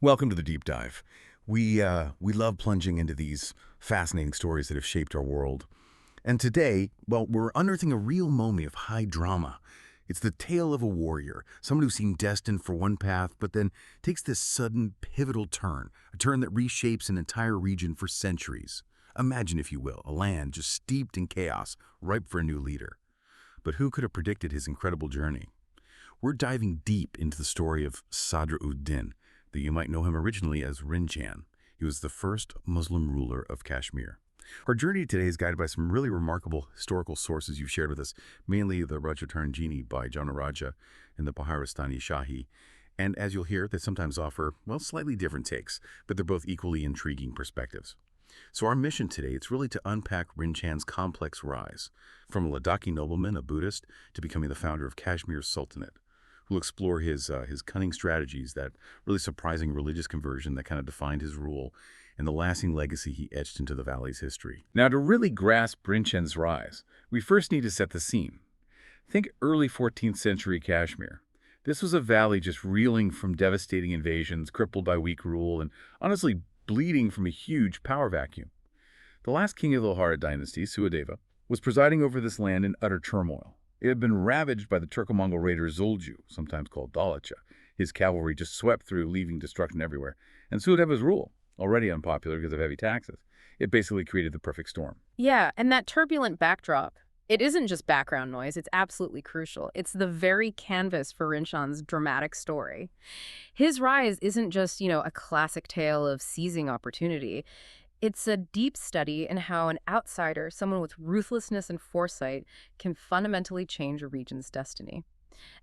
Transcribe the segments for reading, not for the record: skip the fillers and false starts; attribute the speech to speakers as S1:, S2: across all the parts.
S1: Welcome to the deep dive. We love plunging into these fascinating stories that have shaped our world. And today, well, we're unearthing a real moment of high drama. It's the tale of a warrior, someone who seemed destined for one path, but then takes this sudden pivotal turn, a turn that reshapes an entire region for centuries. Imagine, if you will, a land just steeped in chaos, ripe for a new leader. But who could have predicted his incredible journey? We're diving deep into the story of Sadr-ud-Din, though you might know him originally as Rinchan. He was the first Muslim ruler of Kashmir. Our journey today is guided by some really remarkable historical sources you've shared with us, mainly the Rajatarangini by Jonaraja and the Baharistan-i-Shahi. And as you'll hear, they sometimes offer, well, slightly different takes, but they're both equally intriguing perspectives. So our mission today, it's really to unpack Rinchan's complex rise, from a Ladakhi nobleman, a Buddhist, to becoming the founder of Kashmir's Sultanate. We'll explore his cunning strategies, that really surprising religious conversion that kind of defined his rule, and the lasting legacy he etched into the valley's history. Now, to really grasp Rinchan's rise, we first need to set the scene. Think early 14th century Kashmir. This was a valley just reeling from devastating invasions, crippled by weak rule, and honestly bleeding from a huge power vacuum. The last king of the Lahara dynasty, Suadeva, was presiding over this land in utter turmoil. It had been ravaged by the Turco-Mongol raider Zulju, sometimes called Indologica. His cavalry just swept through, leaving destruction everywhere. And Suadeva's rule, already unpopular because of heavy taxes, it basically created the perfect storm.
S2: Yeah, and that turbulent backdrop, it isn't just background noise, it's absolutely crucial. It's the very canvas for Rinchan's dramatic story. His rise isn't just, a classic tale of seizing opportunity. It's a deep study in how an outsider, someone with ruthlessness and foresight, can fundamentally change a region's destiny,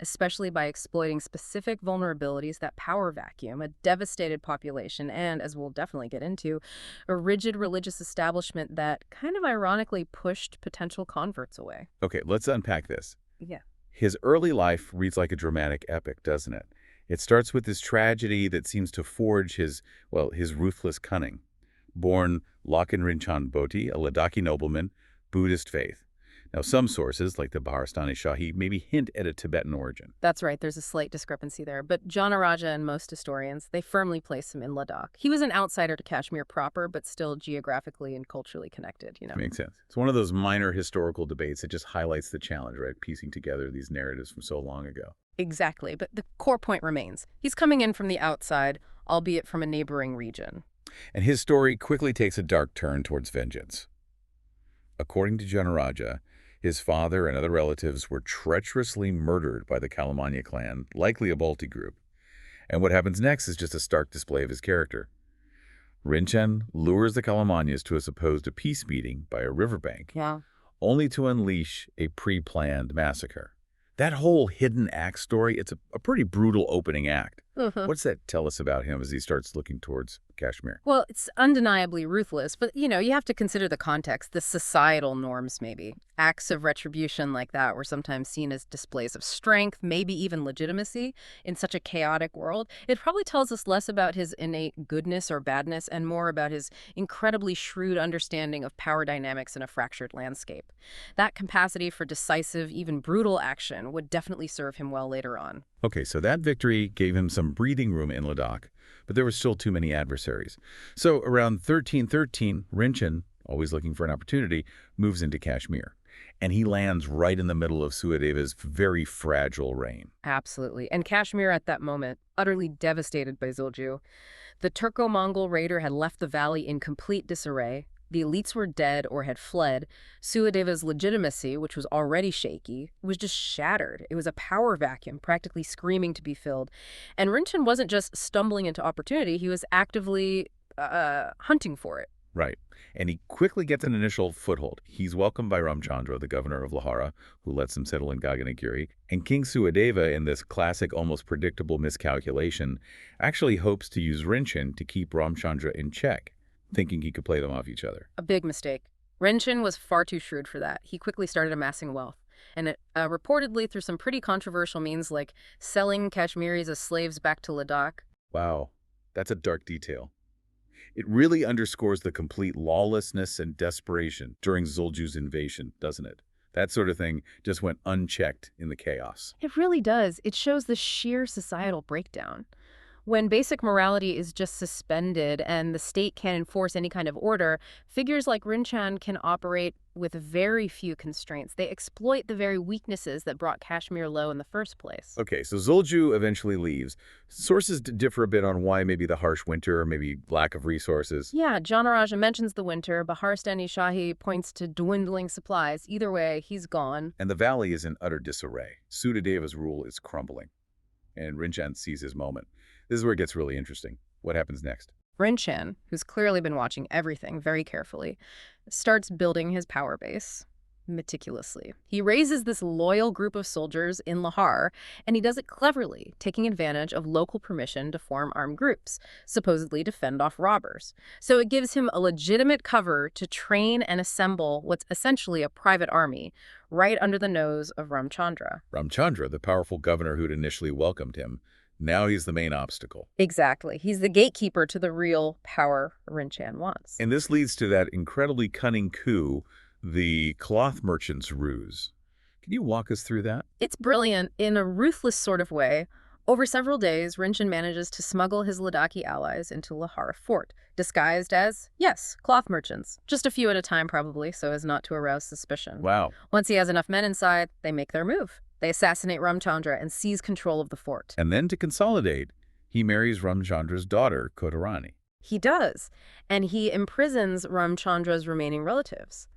S2: especially by exploiting specific vulnerabilities, that power vacuum, a devastated population, and, as we'll definitely get into, a rigid religious establishment that kind of ironically pushed potential converts away.
S1: Okay, let's unpack this.
S2: Yeah.
S1: His early life reads like a dramatic epic, doesn't it? It starts with this tragedy that seems to forge his ruthless cunning. Born Lakan Rinchan Boti, a Ladakhi nobleman, Buddhist faith. Now, some sources, like the Baharistan-i-Shahi, maybe hint at a Tibetan origin.
S2: That's right, there's a slight discrepancy there. But Jonaraja and most historians, they firmly place him in Ladakh. He was an outsider to Kashmir proper, but still geographically and culturally connected.
S1: Makes sense. It's one of those minor historical debates that just highlights the challenge, right? Piecing together these narratives from so long ago.
S2: Exactly, but the core point remains. He's coming in from the outside, albeit from a neighboring region.
S1: And his story quickly takes a dark turn towards vengeance. According to Jonaraja, his father and other relatives were treacherously murdered by the Kalamanya clan, likely a Balti group. And what happens next is just a stark display of his character. Rinchan lures the Kalamanyas to a supposed peace meeting by a riverbank, only to unleash a pre-planned massacre. That whole hidden act story, it's a pretty brutal opening act. What's that tell us about him as he starts looking towards Kashmir?
S2: Well, it's undeniably ruthless, but, you have to consider the context, the societal norms, maybe. Acts of retribution like that were sometimes seen as displays of strength, maybe even legitimacy, in such a chaotic world. It probably tells us less about his innate goodness or badness and more about his incredibly shrewd understanding of power dynamics in a fractured landscape. That capacity for decisive, even brutal action would definitely serve him well later on.
S1: Okay, so that victory gave him some breathing room in Ladakh, but there were still too many adversaries. So around 1313, Rinchan, always looking for an opportunity, moves into Kashmir. And he lands right in the middle of Suadeva's very fragile reign.
S2: Absolutely. And Kashmir at that moment, utterly devastated by Zulju. The Turco-Mongol raider had left the valley in complete disarray. The elites were dead or had fled. Suadeva's legitimacy, which was already shaky, was just shattered. It was a power vacuum, practically screaming to be filled. And Rinchan wasn't just stumbling into opportunity, he was actively hunting for it.
S1: Right. And he quickly gets an initial foothold. He's welcomed by Ramchandra, the governor of Lahara, who lets him settle in Gaganagiri. And King Suadeva, in this classic, almost predictable miscalculation, actually hopes to use Rinchan to keep Ramchandra in check, thinking he could play them off each other.
S2: A big mistake. Rinchan was far too shrewd for that. He quickly started amassing wealth. And reportedly through some pretty controversial means like selling Kashmiris as slaves back to Ladakh.
S1: Wow, that's a dark detail. It really underscores the complete lawlessness and desperation during Zulju's invasion, doesn't it? That sort of thing just went unchecked in the chaos.
S2: It really does. It shows the sheer societal breakdown. When basic morality is just suspended and the state can't enforce any kind of order, figures like Rinchan can operate with very few constraints. They exploit the very weaknesses that brought Kashmir low in the first place.
S1: Okay, so Zulju eventually leaves. Sources differ a bit on why, maybe the harsh winter or maybe lack of resources.
S2: Yeah, Jonaraja mentions the winter. Baharistan-i-Shahi points to dwindling supplies. Either way, he's gone.
S1: And the valley is in utter disarray. Sudadeva's rule is crumbling. And Rinchan sees his moment. This is where it gets really interesting. What happens next?
S2: Rinchan, who's clearly been watching everything very carefully, starts building his power base meticulously. He raises this loyal group of soldiers in Lahore, and he does it cleverly, taking advantage of local permission to form armed groups, supposedly to fend off robbers. So it gives him a legitimate cover to train and assemble what's essentially a private army, right under the nose of Ramchandra.
S1: Ramchandra, the powerful governor who'd initially welcomed him, now he's the main obstacle.
S2: Exactly. He's the gatekeeper to the real power Rinchan wants.
S1: And this leads to that incredibly cunning coup, the cloth merchant's ruse. Can you walk us through that?
S2: It's brilliant in a ruthless sort of way. Over several days, Rinchan manages to smuggle his Ladakhi allies into Lahore fort, disguised as, yes, cloth merchants. Just a few at a time, probably, so as not to arouse suspicion.
S1: Wow.
S2: Once he has enough men inside, they make their move. They assassinate Ramchandra and seize control of the fort.
S1: And then to consolidate, he marries Ramchandra's daughter, Kodarani.
S2: He does, and he imprisons Ramchandra's remaining relatives.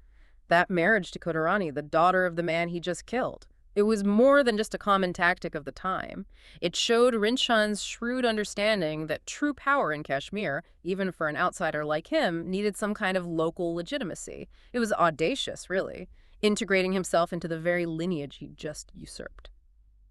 S2: That marriage to Kodarani, the daughter of the man he just killed, it was more than just a common tactic of the time. It showed Rinchan's shrewd understanding that true power in Kashmir, even for an outsider like him, needed some kind of local legitimacy. It was audacious, really, integrating himself into the very lineage he just usurped.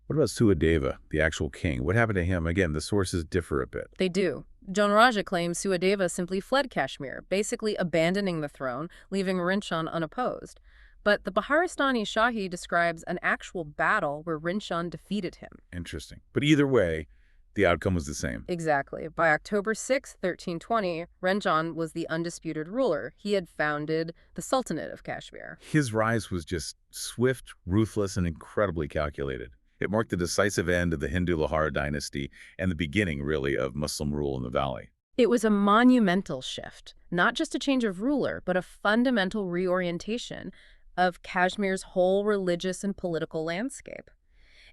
S1: What about Suadeva, the actual king? What happened to him? Again, the sources differ a bit.
S2: They do. Jonaraja claims Suadeva simply fled Kashmir, basically abandoning the throne, leaving Rinchan unopposed. But the Baharistan-i-Shahi describes an actual battle where Rinchan defeated him.
S1: Interesting. But either way, the outcome was the same.
S2: Exactly. By October 6, 1320, Rinchan was the undisputed ruler. He had founded the Sultanate of Kashmir.
S1: His rise was just swift, ruthless, and incredibly calculated. It marked the decisive end of the Hindu Lahore dynasty and the beginning, really, of Muslim rule in the valley.
S2: It was a monumental shift, not just a change of ruler, but a fundamental reorientation of Kashmir's whole religious and political landscape.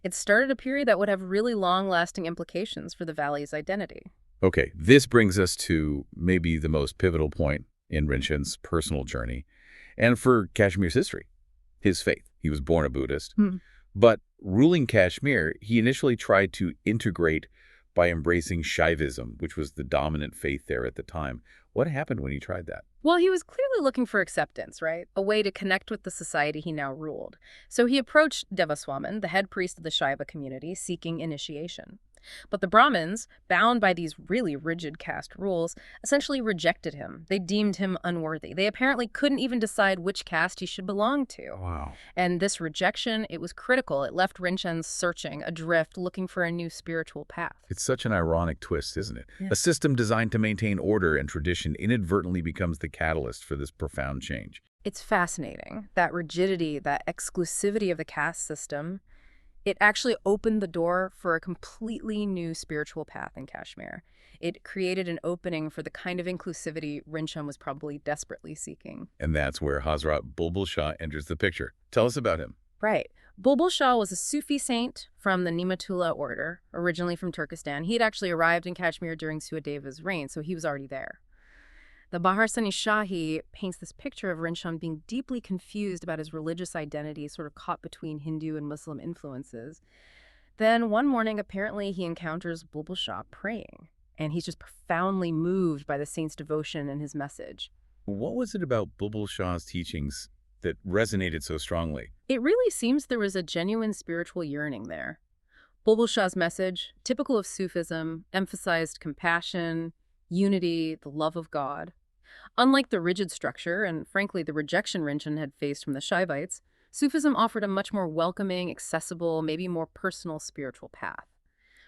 S2: It started a period that would have really long-lasting implications for the valley's identity.
S1: Okay, this brings us to maybe the most pivotal point in Rinchan's personal journey, and for Kashmir's history, his faith. He was born a Buddhist. But ruling Kashmir, he initially tried to integrate by embracing Shaivism, which was the dominant faith there at the time. What happened when he tried that?
S2: Well, he was clearly looking for acceptance, right? A way to connect with the society he now ruled. So he approached Devaswaman, the head priest of the Shaiva community, seeking initiation. But the Brahmins, bound by these really rigid caste rules, essentially rejected him. They deemed him unworthy. They apparently couldn't even decide which caste he should belong to.
S1: Wow.
S2: And this rejection, it was critical. It left Rinchan searching, adrift, looking for a new spiritual path.
S1: It's such an ironic twist, isn't it?
S2: Yeah.
S1: A system designed to maintain order and tradition inadvertently becomes the catalyst for this profound change.
S2: It's fascinating. That rigidity, that exclusivity of the caste system, it actually opened the door for a completely new spiritual path in Kashmir. It created an opening for the kind of inclusivity Rinchan was probably desperately seeking.
S1: And that's where Hazrat Bulbul Shah enters the picture. Tell us about him.
S2: Right. Bulbul Shah was a Sufi saint from the Ni'matullah order, originally from Turkestan. He had actually arrived in Kashmir during Suadeva's reign, so he was already there. The Baharistan-i-Shahi paints this picture of Rinchan being deeply confused about his religious identity, sort of caught between Hindu and Muslim influences. Then one morning, apparently, he encounters Bulbul Shah praying, and he's just profoundly moved by the saint's devotion and his message.
S1: What was it about Bulbul Shah's teachings that resonated so strongly?
S2: It really seems there was a genuine spiritual yearning there. Bulbul Shah's message, typical of Sufism, emphasized compassion, unity, the love of God. Unlike the rigid structure and, frankly, the rejection Rinchan had faced from the Shaivites, Sufism offered a much more welcoming, accessible, maybe more personal spiritual path.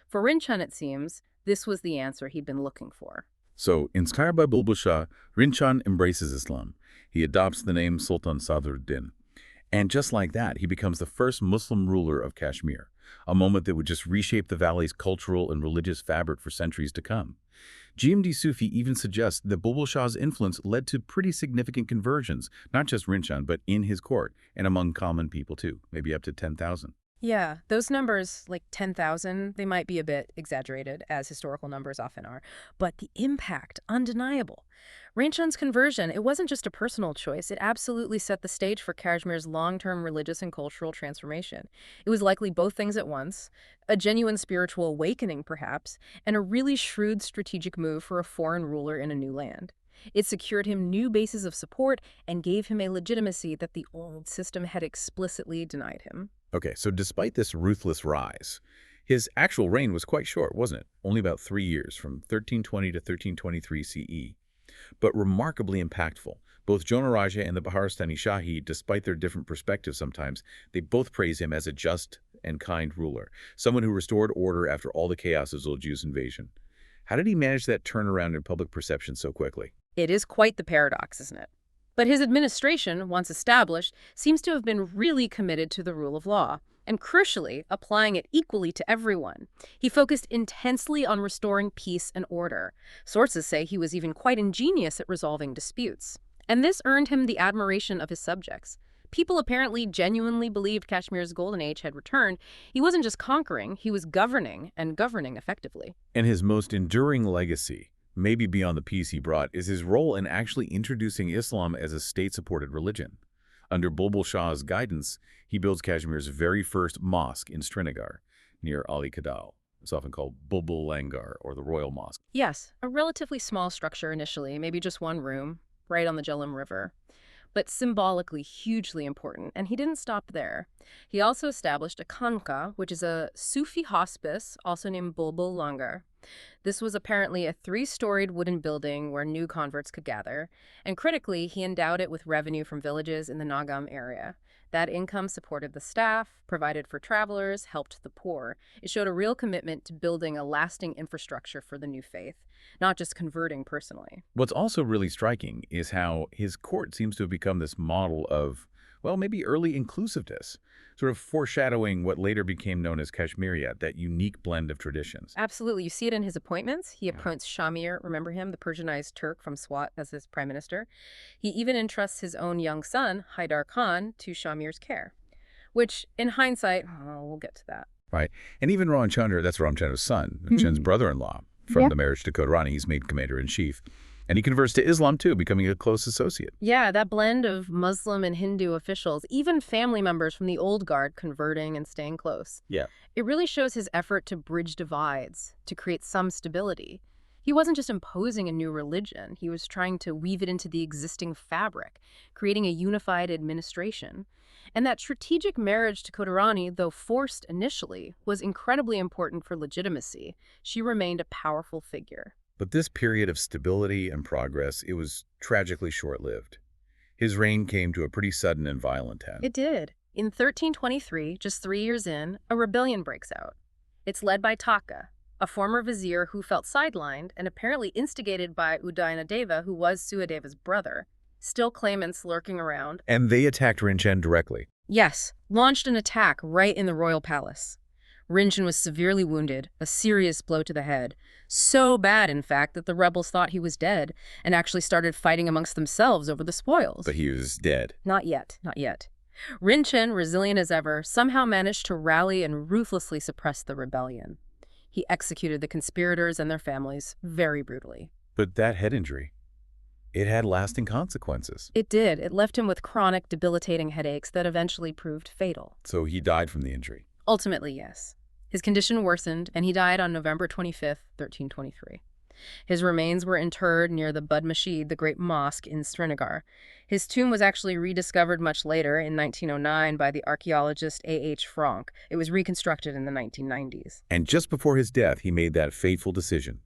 S2: For Rinchan, it seems, this was the answer he'd been looking for.
S1: So, inspired by Bulbul Shah, Rinchan embraces Islam. He adopts the name Sultan Sadr-ud-Din. And just like that, he becomes the first Muslim ruler of Kashmir. a moment that would just reshape the valley's cultural and religious fabric for centuries to come. G.M.D. Sufi even suggests that Bulbul Shah's influence led to pretty significant conversions, not just Rinchan, but in his court and among common people too, maybe up to 10,000.
S2: Yeah, those numbers, like 10,000, they might be a bit exaggerated, as historical numbers often are, but the impact, undeniable. Rinchan's conversion, it wasn't just a personal choice, it absolutely set the stage for Kashmir's long-term religious and cultural transformation. It was likely both things at once, a genuine spiritual awakening perhaps, and a really shrewd strategic move for a foreign ruler in a new land. It secured him new bases of support and gave him a legitimacy that the old system had explicitly denied him.
S1: Okay, so despite this ruthless rise, his actual reign was quite short, wasn't it? Only about 3 years, from 1320 to 1323 CE. But remarkably impactful. Both Jonaraja and the Baharistan-i-Shahi, despite their different perspectives sometimes, they both praise him as a just and kind ruler, someone who restored order after all the chaos of Zulju's invasion. How did he manage that turnaround in public perception so quickly?
S2: It is quite the paradox, isn't it? But his administration, once established, seems to have been really committed to the rule of law, and crucially, applying it equally to everyone. He focused intensely on restoring peace and order. Sources say he was even quite ingenious at resolving disputes. And this earned him the admiration of his subjects. People apparently genuinely believed Kashmir's golden age had returned. He wasn't just conquering, he was governing, and governing effectively.
S1: And his most enduring legacy, maybe beyond the peace he brought, is his role in actually introducing Islam as a state-supported religion. Under Bulbul Shah's guidance, he builds Kashmir's very first mosque in Srinagar, near Ali Kadal. It's often called Bulbul Langar, or the Royal Mosque.
S2: Yes, a relatively small structure initially, maybe just one room, right on the Jhelum River. But symbolically hugely important, and he didn't stop there. He also established a khanqa, which is a Sufi hospice, also named Bulbul Langar. This was apparently a 3-storied wooden building where new converts could gather, and critically, he endowed it with revenue from villages in the Nagam area. That income supported the staff, provided for travelers, helped the poor. It showed a real commitment to building a lasting infrastructure for the new faith, not just converting personally.
S1: What's also really striking is how his court seems to have become this model of, well, maybe early inclusiveness, sort of foreshadowing what later became known as Kashmiriyat, that unique blend of traditions.
S2: Absolutely. You see it in his appointments. He appoints Shamir, remember him, the Persianized Turk from Swat, as his prime minister. He even entrusts his own young son, Haidar Khan, to Shamir's care, which, in hindsight, we'll get to that.
S1: Right. And even Ramchandra, that's Ramchandra's son, Rinchan's brother-in-law, from the marriage to Kodurani, he's made commander-in-chief. And he converts to Islam, too, becoming a close associate.
S2: Yeah, that blend of Muslim and Hindu officials, even family members from the old guard converting and staying close.
S1: Yeah.
S2: It really shows his effort to bridge divides, to create some stability. He wasn't just imposing a new religion, he was trying to weave it into the existing fabric, creating a unified administration. And that strategic marriage to Kodurani, though forced initially, was incredibly important for legitimacy. She remained a powerful figure.
S1: But this period of stability and progress, it was tragically short-lived. His reign came to a pretty sudden and violent end.
S2: It did. In 1323, just 3 years in, a rebellion breaks out. It's led by Taka, a former vizier who felt sidelined and apparently instigated by Udayana-deva, who was Suhadeva's brother. Still claimants lurking around.
S1: And they attacked Rinchan directly.
S2: Yes, launched an attack right in the royal palace. Rinchan was severely wounded, a serious blow to the head. So bad, in fact, that the rebels thought he was dead and actually started fighting amongst themselves over the spoils.
S1: But he was dead.
S2: Not yet, not yet. Rinchan, resilient as ever, somehow managed to rally and ruthlessly suppress the rebellion. He executed the conspirators and their families very brutally.
S1: But that head injury, it had lasting consequences.
S2: It did. It left him with chronic, debilitating headaches that eventually proved fatal.
S1: So he died from the injury.
S2: Ultimately, yes. His condition worsened, and he died on November 25th, 1323. His remains were interred near the Bud Masjid, the great mosque in Srinagar. His tomb was actually rediscovered much later, in 1909, by the archaeologist A.H. Francke. It was reconstructed in the 1990s.
S1: And just before his death, he made that fateful decision,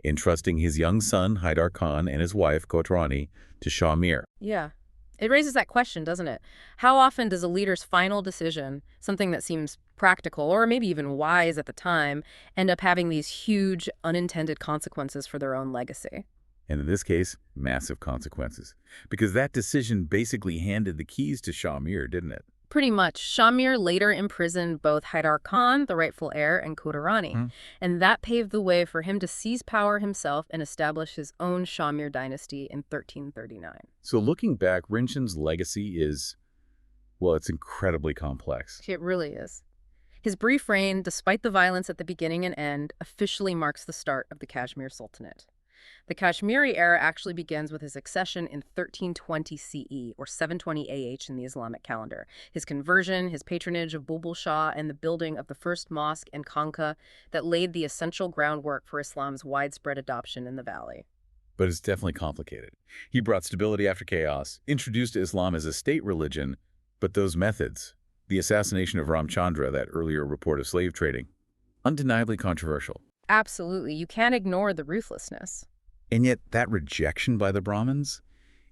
S1: entrusting his young son, Haidar Khan, and his wife, Kodurani, to Shamir.
S2: Yeah. It raises that question, doesn't it? How often does a leader's final decision, something that seems practical or maybe even wise at the time, end up having these huge unintended consequences for their own legacy?
S1: And in this case, massive consequences. Because that decision basically handed the keys to Shamir, didn't it?
S2: Pretty much. Shamir later imprisoned both Haidar Khan, the rightful heir, and Kudarani, and that paved the way for him to seize power himself and establish his own Shamir dynasty in 1339.
S1: So looking back, Rinchan's legacy is, well, it's incredibly complex.
S2: It really is. His brief reign, despite the violence at the beginning and end, officially marks the start of the Kashmir Sultanate. The Kashmiri era actually begins with his accession in 1320 CE, or 720 AH in the Islamic calendar. His conversion, his patronage of Bulbul Shah, and the building of the first mosque in Kanka that laid the essential groundwork for Islam's widespread adoption in the valley.
S1: But it's definitely complicated. He brought stability after chaos, introduced Islam as a state religion, but those methods, the assassination of Ramchandra, that earlier report of slave trading, undeniably controversial.
S2: Absolutely. You can't ignore the ruthlessness.
S1: And yet that rejection by the Brahmins,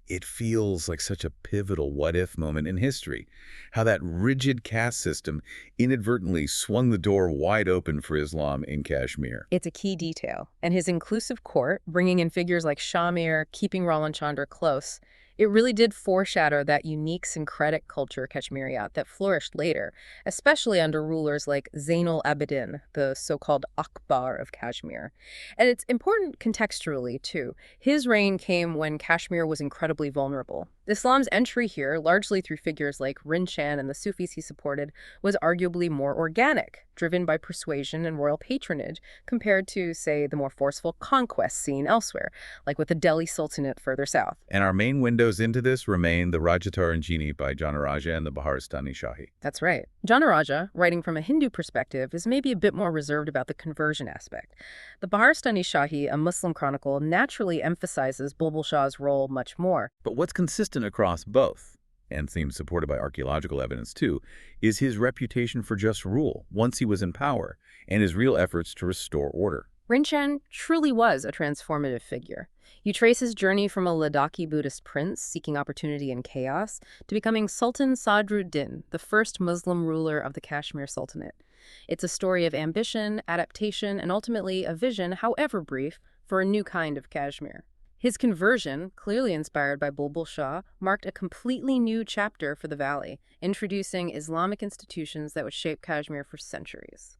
S1: it feels like such a pivotal what-if moment in history. How that rigid caste system inadvertently swung the door wide open for Islam in Kashmir.
S2: It's a key detail. And his inclusive court, bringing in figures like Shamir, keeping Ramchandra close, it really did foreshadow that unique syncretic culture Kashmiriyat that flourished later, especially under rulers like Zainul Abidin, the so-called Akbar of Kashmir. And it's important contextually, too. His reign came when Kashmir was incredibly vulnerable. Islam's entry here, largely through figures like Rinchan and the Sufis he supported, was arguably more organic, driven by persuasion and royal patronage, compared to, say, the more forceful conquests seen elsewhere, like with the Delhi Sultanate further south.
S1: And our main windows into this remain the Rajatarangini by Jonaraja and the Baharistan-i-Shahi.
S2: That's right. Jonaraja, writing from a Hindu perspective, is maybe a bit more reserved about the conversion aspect. The Baharistan-i-Shahi, a Muslim chronicle, naturally emphasizes Bulbul Shah's role much more.
S1: But what's consistent across both, and seems supported by archaeological evidence too, is his reputation for just rule once he was in power, and his real efforts to restore order.
S2: Rinchan truly was a transformative figure. You trace his journey from a Ladakhi Buddhist prince seeking opportunity in chaos to becoming Sultan Sadr-ud-Din, the first Muslim ruler of the Kashmir Sultanate. It's a story of ambition, adaptation, and ultimately a vision, however brief, for a new kind of Kashmir. His conversion, clearly inspired by Bulbul Shah, marked a completely new chapter for the valley, introducing Islamic institutions that would shape Kashmir for centuries.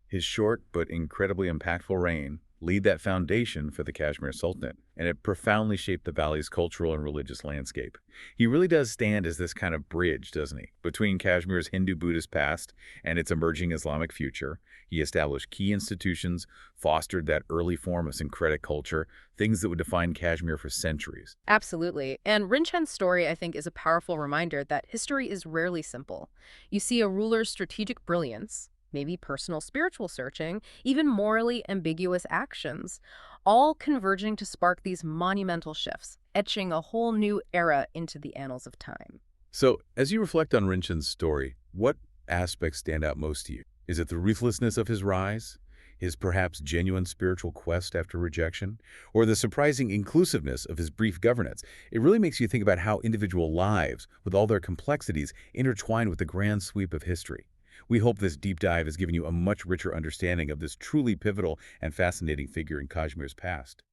S1: His short but incredibly impactful reign laid that foundation for the Kashmir Sultanate, and it profoundly shaped the valley's cultural and religious landscape. He really does stand as this kind of bridge, doesn't he, between Kashmir's Hindu-Buddhist past and its emerging Islamic future. He established key institutions, fostered that early form of syncretic culture, things that would define Kashmir for centuries.
S2: Absolutely. And Rinchan's story, I think, is a powerful reminder that history is rarely simple. You see a ruler's strategic brilliance, maybe personal spiritual searching, even morally ambiguous actions, all converging to spark these monumental shifts, etching a whole new era into the annals of time.
S1: So, as you reflect on Rinchan's story, what aspects stand out most to you? Is it the ruthlessness of his rise, his perhaps genuine spiritual quest after rejection, or the surprising inclusiveness of his brief governance? It really makes you think about how individual lives, with all their complexities, intertwine with the grand sweep of history. We hope this deep dive has given you a much richer understanding of this truly pivotal and fascinating figure in Kashmir's past.